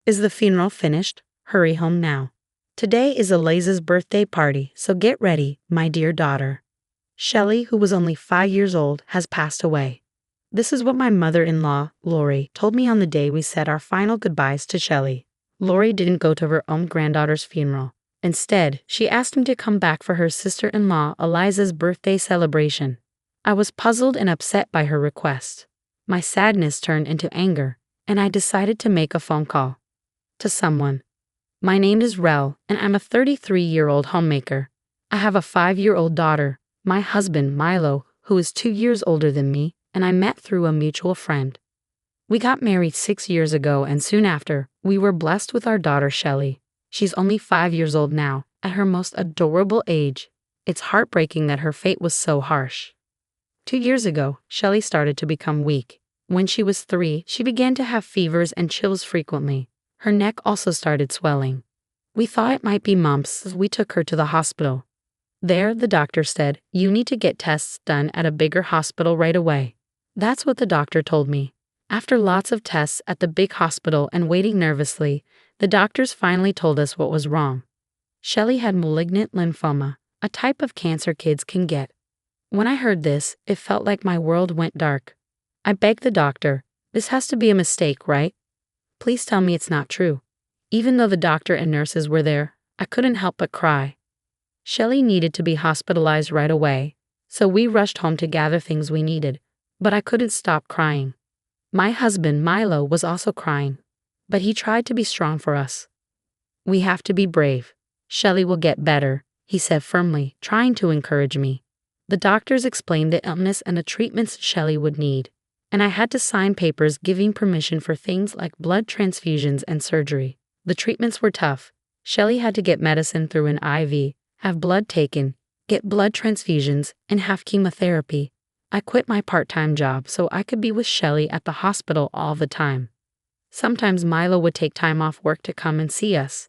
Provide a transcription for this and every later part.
Is the funeral finished? Hurry home now. Today is Eliza's birthday party, so get ready, my dear daughter. Shelley, who was only 5 years old, has passed away. This is what my mother-in-law, Lori, told me on the day we said our final goodbyes to Shelley. Lori didn't go to her own granddaughter's funeral. Instead, she asked me to come back for her sister-in-law Eliza's birthday celebration. I was puzzled and upset by her request. My sadness turned into anger, and I decided to make a phone call. To someone. My name is Rel, and I'm a 33-year-old homemaker. I have a 5-year-old daughter, my husband Milo, who is 2 years older than me, and I met through a mutual friend. We got married 6 years ago, and soon after, we were blessed with our daughter Shelley. She's only 5 years old now, at her most adorable age. It's heartbreaking that her fate was so harsh. 2 years ago, Shelley started to become weak. When she was 3, she began to have fevers and chills frequently. Her neck also started swelling. We thought it might be mumps, so we took her to the hospital. There, the doctor said, "You need to get tests done at a bigger hospital right away." That's what the doctor told me. After lots of tests at the big hospital and waiting nervously, the doctors finally told us what was wrong. Shelley had malignant lymphoma, a type of cancer kids can get. When I heard this, it felt like my world went dark. I begged the doctor, "This has to be a mistake, right? Please tell me it's not true." Even though the doctor and nurses were there, I couldn't help but cry. Shelley needed to be hospitalized right away, so we rushed home to gather things we needed, but I couldn't stop crying. My husband, Milo, was also crying, but he tried to be strong for us. "We have to be brave. Shelley will get better," he said firmly, trying to encourage me. The doctors explained the illness and the treatments Shelley would need, and I had to sign papers giving permission for things like blood transfusions and surgery. The treatments were tough. Shelley had to get medicine through an IV, have blood taken, get blood transfusions, and have chemotherapy. I quit my part-time job so I could be with Shelley at the hospital all the time. Sometimes Milo would take time off work to come and see us,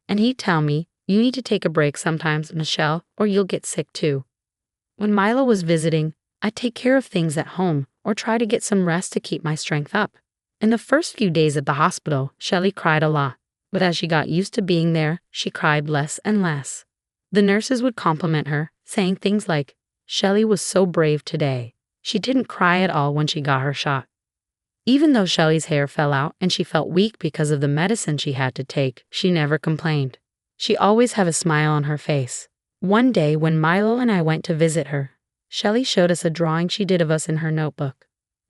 and he'd tell me, "You need to take a break sometimes, Michelle, or you'll get sick too." When Milo was visiting, I'd take care of things at home or try to get some rest to keep my strength up. In the first few days at the hospital, Shelley cried a lot, but as she got used to being there, she cried less and less. The nurses would compliment her, saying things like, "Shelley was so brave today. She didn't cry at all when she got her shot." Even though Shelley's hair fell out and she felt weak because of the medicine she had to take, she never complained. She always had a smile on her face. One day when Milo and I went to visit her, Shelley showed us a drawing she did of us in her notebook.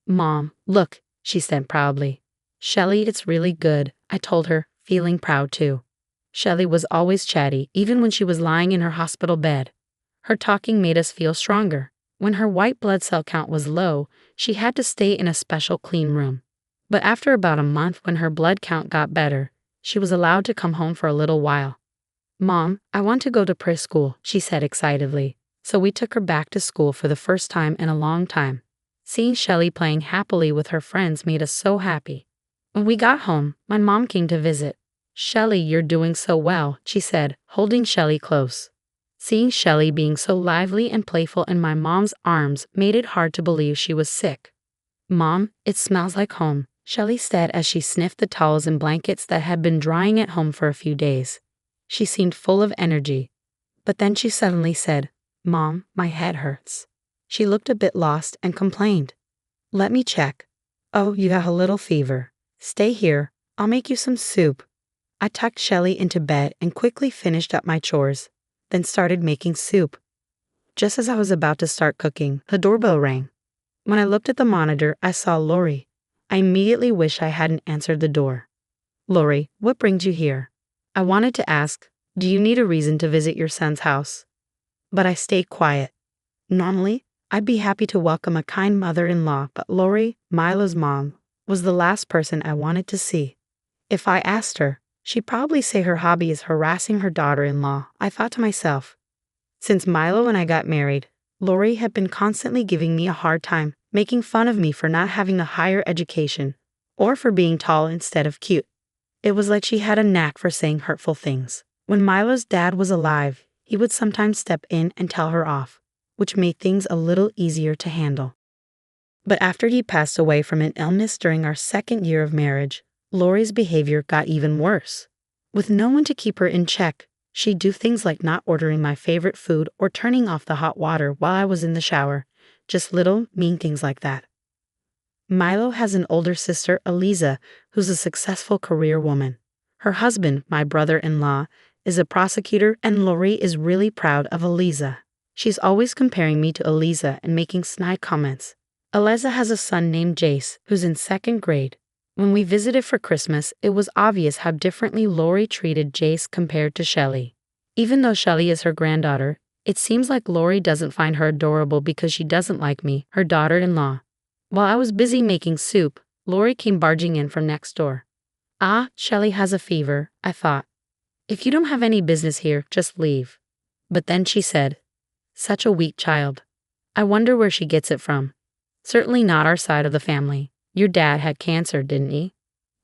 "Mom, look," she said proudly. "Shelley, it's really good," I told her, feeling proud too. Shelley was always chatty, even when she was lying in her hospital bed. Her talking made us feel stronger. When her white blood cell count was low, she had to stay in a special clean room. But after about a month, when her blood count got better, she was allowed to come home for a little while. "Mom, I want to go to preschool," she said excitedly. So we took her back to school for the first time in a long time. Seeing Shelley playing happily with her friends made us so happy. When we got home, my mom came to visit. "Shelley, you're doing so well," she said, holding Shelley close. Seeing Shelley being so lively and playful in my mom's arms made it hard to believe she was sick. "Mom, it smells like home," Shelley said as she sniffed the towels and blankets that had been drying at home for a few days. She seemed full of energy. But then she suddenly said, "Mom, my head hurts." She looked a bit lost and complained. "Let me check. Oh, you have a little fever. Stay here. I'll make you some soup." I tucked Shelley into bed and quickly finished up my chores, then started making soup. Just as I was about to start cooking, the doorbell rang. When I looked at the monitor, I saw Lori. I immediately wished I hadn't answered the door. "Lori, what brings you here?" I wanted to ask, "Do you need a reason to visit your son's house?" But I stayed quiet. Normally, I'd be happy to welcome a kind mother-in-law, but Lori, Milo's mom, was the last person I wanted to see. If I asked her, she'd probably say her hobby is harassing her daughter-in-law, I thought to myself. Since Milo and I got married, Lori had been constantly giving me a hard time, making fun of me for not having a higher education, or for being tall instead of cute. It was like she had a knack for saying hurtful things. When Milo's dad was alive, he would sometimes step in and tell her off, which made things a little easier to handle. But after he passed away from an illness during our second year of marriage, Lori's behavior got even worse. With no one to keep her in check, she'd do things like not ordering my favorite food or turning off the hot water while I was in the shower. Just little, mean things like that. Milo has an older sister, Eliza, who's a successful career woman. Her husband, my brother-in-law, is a prosecutor, and Lori is really proud of Eliza. She's always comparing me to Eliza and making snide comments. Eliza has a son named Jace, who's in 2nd grade. When we visited for Christmas, it was obvious how differently Lori treated Jace compared to Shelley. Even though Shelley is her granddaughter, it seems like Lori doesn't find her adorable because she doesn't like me, her daughter-in-law. While I was busy making soup, Lori came barging in from next door. Ah, Shelley has a fever, I thought. If you don't have any business here, just leave. But then she said, such a weak child. I wonder where she gets it from. Certainly not our side of the family. Your dad had cancer, didn't he?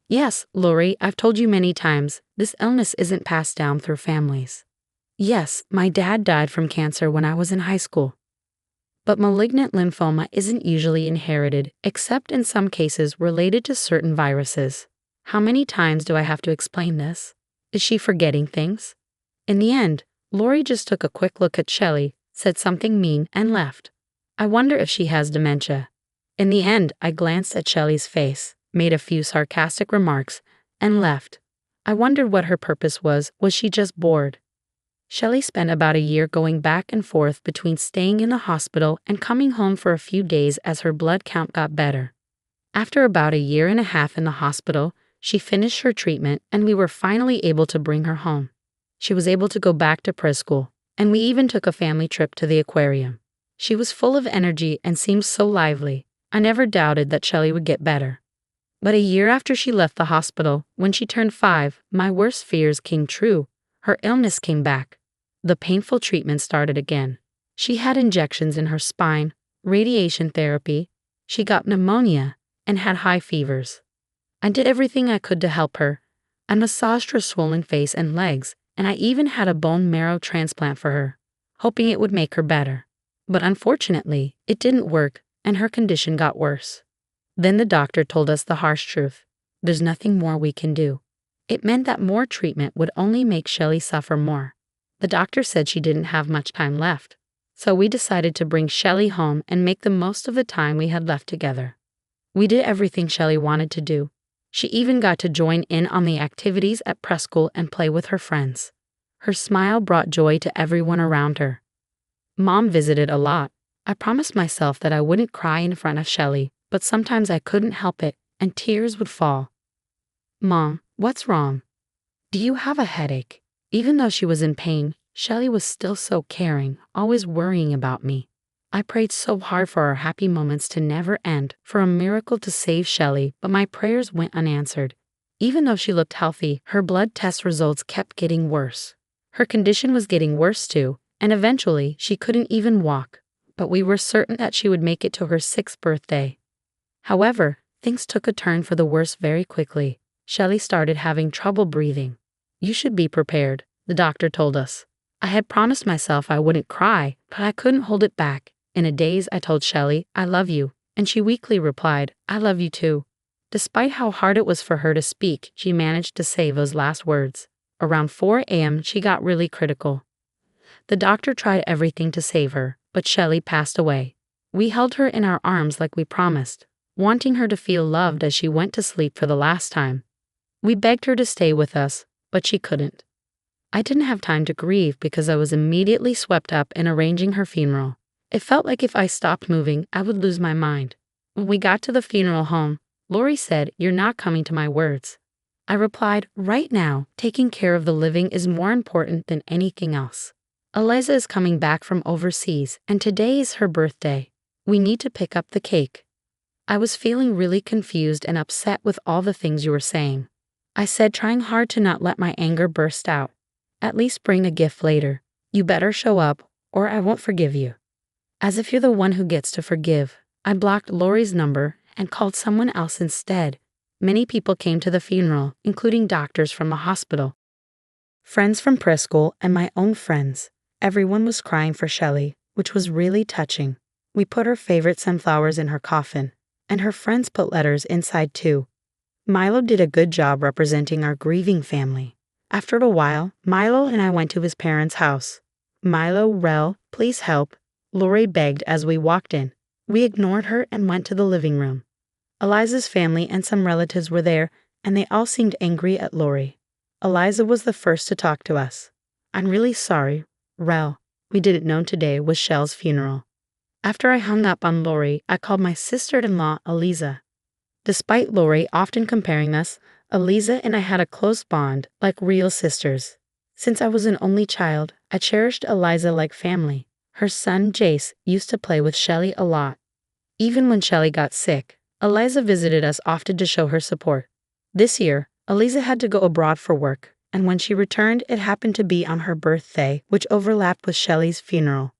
Yes, Lori, I've told you many times, this illness isn't passed down through families. Yes, my dad died from cancer when I was in high school. But malignant lymphoma isn't usually inherited, except in some cases related to certain viruses. How many times do I have to explain this? Is she forgetting things? In the end, Lori just took a quick look at Shelley, said something mean, and left. I wonder if she has dementia. In the end, I glanced at Shelley's face, made a few sarcastic remarks, and left. I wondered what her purpose was. Was she just bored? Shelley spent about a year going back and forth between staying in the hospital and coming home for a few days as her blood count got better. After about a year and a half in the hospital, she finished her treatment and we were finally able to bring her home. She was able to go back to preschool, and we even took a family trip to the aquarium. She was full of energy and seemed so lively. I never doubted that Shelley would get better. But a year after she left the hospital, when she turned 5, my worst fears came true. Her illness came back. The painful treatment started again. She had injections in her spine, radiation therapy, she got pneumonia, and had high fevers. I did everything I could to help her. I massaged her swollen face and legs, and I even had a bone marrow transplant for her, hoping it would make her better. But unfortunately, it didn't work, and her condition got worse. Then the doctor told us the harsh truth. There's nothing more we can do. It meant that more treatment would only make Shelley suffer more. The doctor said she didn't have much time left, so we decided to bring Shelley home and make the most of the time we had left together. We did everything Shelley wanted to do. She even got to join in on the activities at preschool and play with her friends. Her smile brought joy to everyone around her. Mom visited a lot. I promised myself that I wouldn't cry in front of Shelley, but sometimes I couldn't help it, and tears would fall. Mom, what's wrong? Do you have a headache? Even though she was in pain, Shelley was still so caring, always worrying about me. I prayed so hard for our happy moments to never end, for a miracle to save Shelley, but my prayers went unanswered. Even though she looked healthy, her blood test results kept getting worse. Her condition was getting worse too, and eventually she couldn't even walk, but we were certain that she would make it to her 6th birthday. However, things took a turn for the worse very quickly. Shelley started having trouble breathing. You should be prepared, the doctor told us. I had promised myself I wouldn't cry, but I couldn't hold it back. In a daze, I told Shelley, I love you, and she weakly replied, I love you too. Despite how hard it was for her to speak, she managed to say those last words. Around 4 a.m., she got really critical. The doctor tried everything to save her, but Shelley passed away. We held her in our arms like we promised, wanting her to feel loved as she went to sleep for the last time. We begged her to stay with us, but she couldn't. I didn't have time to grieve because I was immediately swept up in arranging her funeral. It felt like if I stopped moving, I would lose my mind. When we got to the funeral home, Lori said, "You're not coming to my words." I replied, "Right now, taking care of the living is more important than anything else. Eliza is coming back from overseas, and today is her birthday. We need to pick up the cake." I was feeling really confused and upset with all the things you were saying. I said, trying hard to not let my anger burst out. "At least bring a gift later. You better show up, or I won't forgive you." As if you're the one who gets to forgive, I blocked Lori's number and called someone else instead. Many people came to the funeral, including doctors from the hospital, friends from preschool, and my own friends. Everyone was crying for Shelley, which was really touching. We put her favorite sunflowers in her coffin, and her friends put letters inside too. Milo did a good job representing our grieving family. After a while, Milo and I went to his parents' house. Milo, Rel, please help, Lori begged as we walked in. We ignored her and went to the living room. Eliza's family and some relatives were there, and they all seemed angry at Lori. Eliza was the first to talk to us. I'm really sorry, Rel. We didn't know today was Shell's funeral. After I hung up on Lori, I called my sister-in-law, Eliza. Despite Lori often comparing us, Eliza and I had a close bond, like real sisters. Since I was an only child, I cherished Eliza like family. Her son, Jace, used to play with Shelly a lot. Even when Shelly got sick, Eliza visited us often to show her support. This year, Eliza had to go abroad for work, and when she returned, it happened to be on her birthday, which overlapped with Shelly's funeral.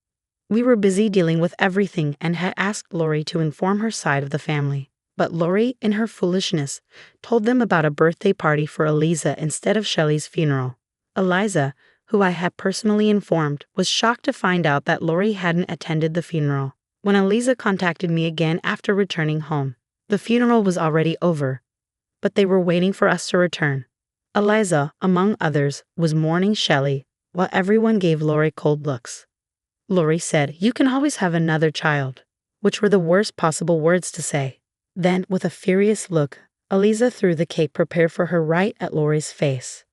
We were busy dealing with everything and had asked Lori to inform her side of the family. But Lori, in her foolishness, told them about a birthday party for Eliza instead of Shelly's funeral. Eliza, who I had personally informed, was shocked to find out that Lori hadn't attended the funeral. When Eliza contacted me again after returning home, the funeral was already over, but they were waiting for us to return. Eliza, among others, was mourning Shelly, while everyone gave Lori cold looks. Lori said, "You can always have another child," which were the worst possible words to say. Then, with a furious look, Eliza threw the cake prepared for her right at Lori's face.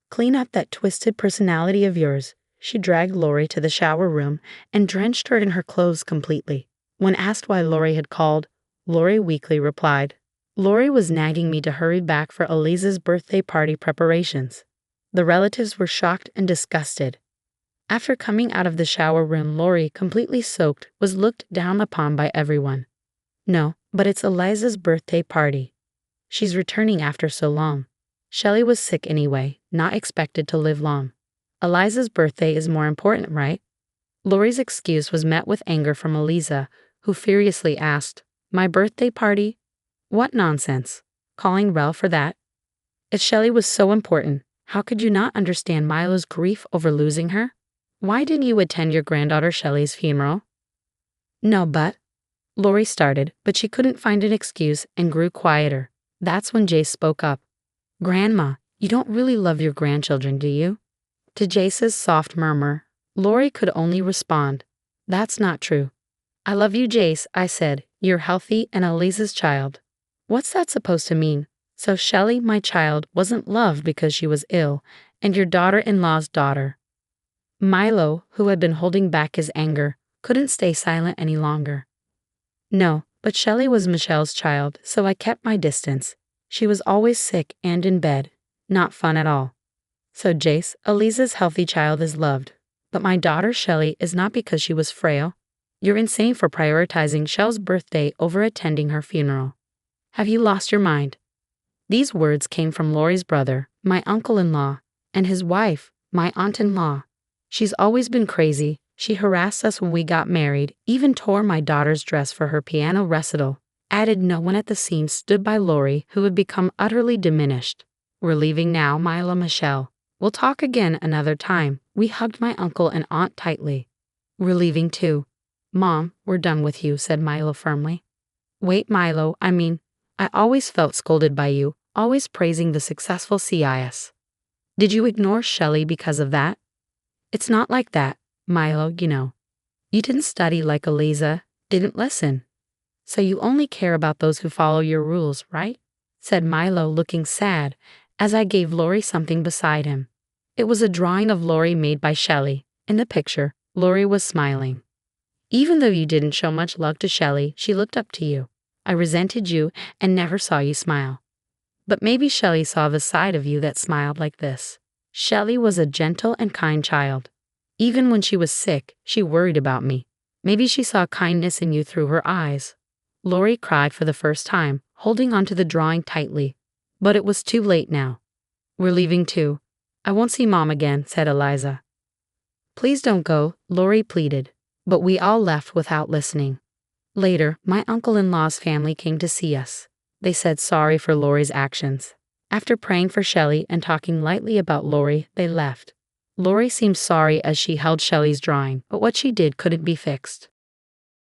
"Clean up that twisted personality of yours." She dragged Lori to the shower room and drenched her in her clothes completely. When asked why Lori had called, Lori weakly replied, "Lori was nagging me to hurry back for Eliza's birthday party preparations." The relatives were shocked and disgusted. After coming out of the shower room, Lori, completely soaked, was looked down upon by everyone. "No, but it's Eliza's birthday party. She's returning after so long. Shelly was sick anyway, not expected to live long. Eliza's birthday is more important, right?" Lori's excuse was met with anger from Eliza, who furiously asked, "My birthday party? What nonsense. Calling Rel for that? If Shelly was so important, how could you not understand Milo's grief over losing her? Why didn't you attend your granddaughter Shelly's funeral?" "No, but..." Lori started, but she couldn't find an excuse and grew quieter. That's when Jace spoke up. "Grandma, you don't really love your grandchildren, do you?" To Jace's soft murmur, Lori could only respond, "That's not true." "I love you, Jace," I said. "You're healthy and Eliza's child." "What's that supposed to mean? So Shelly, my child, wasn't loved because she was ill, and your daughter-in-law's daughter." Milo, who had been holding back his anger, couldn't stay silent any longer. "No, but Shelly was Michelle's child, so I kept my distance. She was always sick and in bed. Not fun at all." "So Jace, Eliza's healthy child is loved, but my daughter Shelly is not because she was frail. You're insane for prioritizing Shell's birthday over attending her funeral. Have you lost your mind?" These words came from Lori's brother, my uncle-in-law, and his wife, my aunt-in-law. "She's always been crazy. She harassed us when we got married, even tore my daughter's dress for her piano recital," added no one at the scene stood by Lori, who had become utterly diminished. "We're leaving now, Milo Michelle. We'll talk again another time." We hugged my uncle and aunt tightly. "We're leaving too. Mom, we're done with you," said Milo firmly. "Wait, Milo, I always felt scolded by you, always praising the successful CIS. Did you ignore Shelly because of that?" "It's not like that, Milo, you know. You didn't study like Eliza, didn't listen. So you only care about those who follow your rules, right?" said Milo, looking sad, as I gave Lori something beside him. It was a drawing of Lori made by Shelly. In the picture, Lori was smiling. "Even though you didn't show much love to Shelly, she looked up to you. I resented you and never saw you smile. But maybe Shelly saw the side of you that smiled like this." Shelly was a gentle and kind child. Even when she was sick, she worried about me. Maybe she saw kindness in you through her eyes. Lori cried for the first time, holding onto the drawing tightly. But it was too late now. "We're leaving too. I won't see Mom again," said Eliza. "Please don't go," Lori pleaded. But we all left without listening. Later, my uncle-in-law's family came to see us. They said sorry for Lori's actions. After praying for Shelly and talking lightly about Lori, they left. Lori seemed sorry as she held Shelly's drawing, but what she did couldn't be fixed.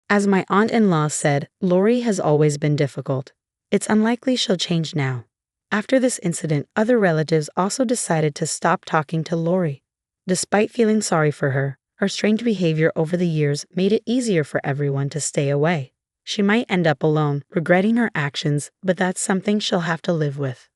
As my aunt-in-law said, Lori has always been difficult. It's unlikely she'll change now. After this incident, other relatives also decided to stop talking to Lori. Despite feeling sorry for her, her strange behavior over the years made it easier for everyone to stay away. She might end up alone, regretting her actions, but that's something she'll have to live with.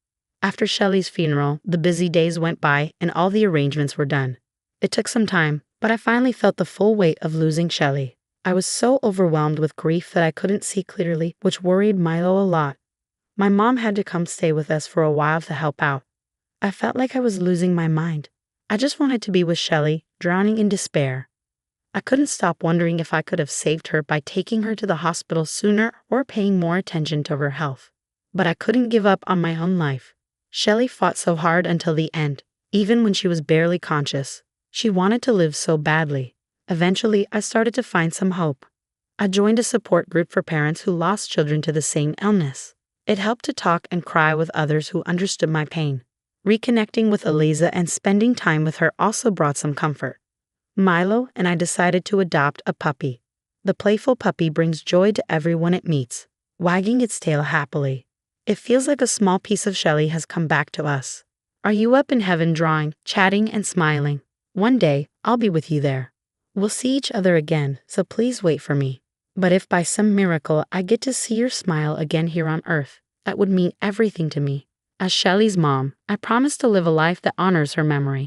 After Shelley's funeral, the busy days went by and all the arrangements were done. It took some time, but I finally felt the full weight of losing Shelley. I was so overwhelmed with grief that I couldn't see clearly, which worried Milo a lot. My mom had to come stay with us for a while to help out. I felt like I was losing my mind. I just wanted to be with Shelley, drowning in despair. I couldn't stop wondering if I could have saved her by taking her to the hospital sooner or paying more attention to her health. But I couldn't give up on my own life. Shelley fought so hard until the end, even when she was barely conscious. She wanted to live so badly. Eventually, I started to find some hope. I joined a support group for parents who lost children to the same illness. It helped to talk and cry with others who understood my pain. Reconnecting with Eliza and spending time with her also brought some comfort. Milo and I decided to adopt a puppy. The playful puppy brings joy to everyone it meets, wagging its tail happily. It feels like a small piece of Shelley has come back to us. Are you up in heaven drawing, chatting, and smiling? One day, I'll be with you there. We'll see each other again, so please wait for me. But if by some miracle I get to see your smile again here on Earth, that would mean everything to me. As Shelley's mom, I promise to live a life that honors her memory.